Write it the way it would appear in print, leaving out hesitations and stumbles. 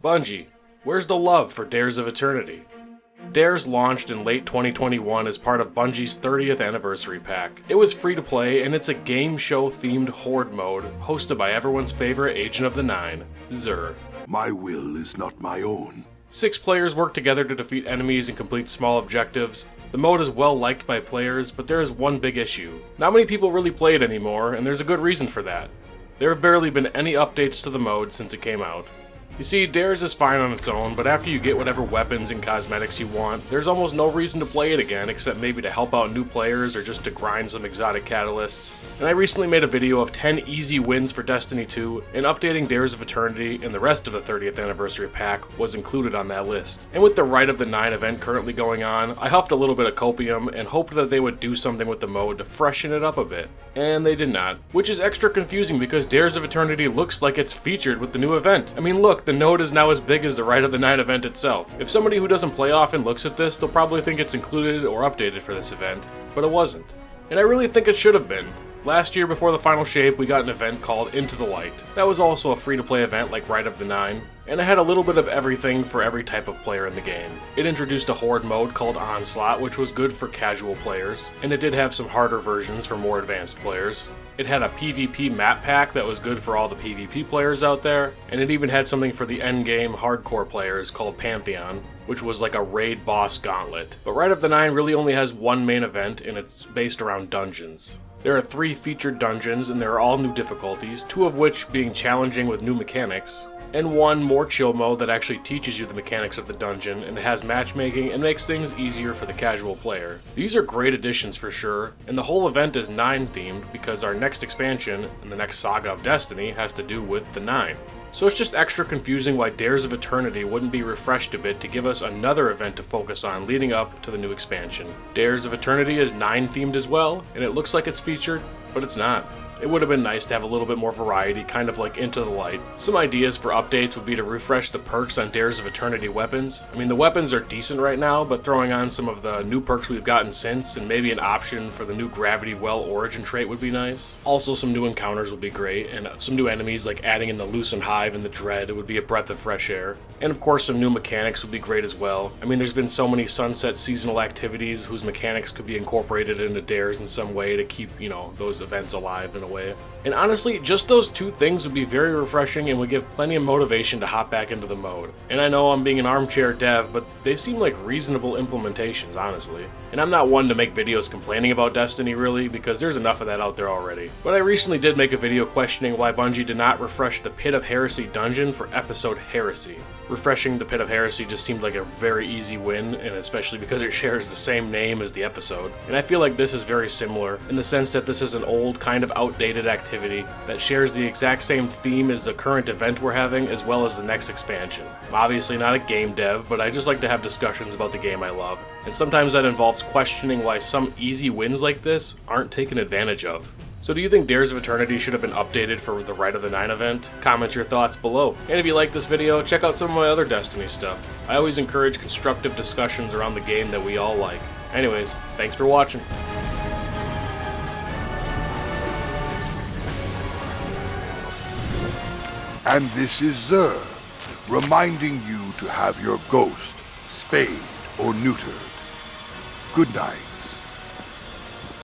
Bungie, where's the love for Dares of Eternity? Dares launched in late 2021 as part of Bungie's 30th anniversary pack. It was free to play, and it's a game show themed horde mode hosted by everyone's favorite Agent of the Nine, Xur. My will is not my own. 6 players work together to defeat enemies and complete small objectives. The mode is well liked by players, but there is one big issue. Not many people really play it anymore, and there's a good reason for that. There have barely been any updates to the mode since it came out. You see, Dares is fine on its own, but after you get whatever weapons and cosmetics you want, there's almost no reason to play it again except maybe to help out new players or just to grind some exotic catalysts. And I recently made a video of 10 easy wins for Destiny 2, and updating Dares of Eternity and the rest of the 30th anniversary pack was included on that list. And with the Rite of the Nine event currently going on, I huffed a little bit of copium and hoped that they would do something with the mode to freshen it up a bit. And they did not. Which is extra confusing because Dares of Eternity looks like it's featured with the new event. I mean look, the node is now as big as the Rite of the Nine event itself. If somebody who doesn't play often looks at this, they'll probably think it's included or updated for this event, but it wasn't. And I really think it should have been. Last year before the final shape, we got an event called Into the Light. That was also a free-to-play event like Rite of the Nine, and it had a little bit of everything for every type of player in the game. It introduced a horde mode called Onslaught, which was good for casual players, and it did have some harder versions for more advanced players. It had a PvP map pack that was good for all the PvP players out there, and it even had something for the endgame hardcore players called Pantheon, which was like a raid boss gauntlet. But Rite of the Nine really only has one main event, and it's based around dungeons. There are 3 featured dungeons, and they're all new difficulties, 2 of which being challenging with new mechanics, and 1 more chill mode that actually teaches you the mechanics of the dungeon, and it has matchmaking and makes things easier for the casual player. These are great additions for sure, and the whole event is 9 themed because our next expansion, and the next saga of Destiny, has to do with the 9. So it's just extra confusing why Dares of Eternity wouldn't be refreshed a bit to give us another event to focus on leading up to the new expansion. Dares of Eternity is 9 themed as well, and it looks like it's featured, but it's not. It would have been nice to have a little bit more variety, kind of like Into the Light. Some ideas for updates would be to refresh the perks on Dares of Eternity weapons. I mean, the weapons are decent right now, but throwing on some of the new perks we've gotten since, and maybe an option for the new Gravity Well origin trait would be nice. Also, some new encounters would be great, and some new enemies like adding in the Loosen Hive and the Dread would be a breath of fresh air. And of course, some new mechanics would be great as well. I mean, there's been so many Sunset seasonal activities whose mechanics could be incorporated into Dares in some way to keep, those events alive in a way. And honestly, just those 2 things would be very refreshing and would give plenty of motivation to hop back into the mode. And I know I'm being an armchair dev, but they seem like reasonable implementations, honestly. And I'm not one to make videos complaining about Destiny, really, because there's enough of that out there already. But I recently did make a video questioning why Bungie did not refresh the Pit of Heresy dungeon for episode Heresy. Refreshing the Pit of Heresy just seemed like a very easy win, and especially because it shares the same name as the episode. And I feel like this is very similar, in the sense that this is an old, kind of outdated activity that shares the exact same theme as the current event we're having, as well as the next expansion. I'm obviously not a game dev, but I just like to have discussions about the game I love. And sometimes that involves questioning why some easy wins like this aren't taken advantage of. So do you think Dares of Eternity should have been updated for the Rite of the Nine event? Comment your thoughts below. And if you like this video, check out some of my other Destiny stuff. I always encourage constructive discussions around the game that we all like. Anyways, thanks for watching. And this is Xur, reminding you to have your ghost spayed or neutered. Good night.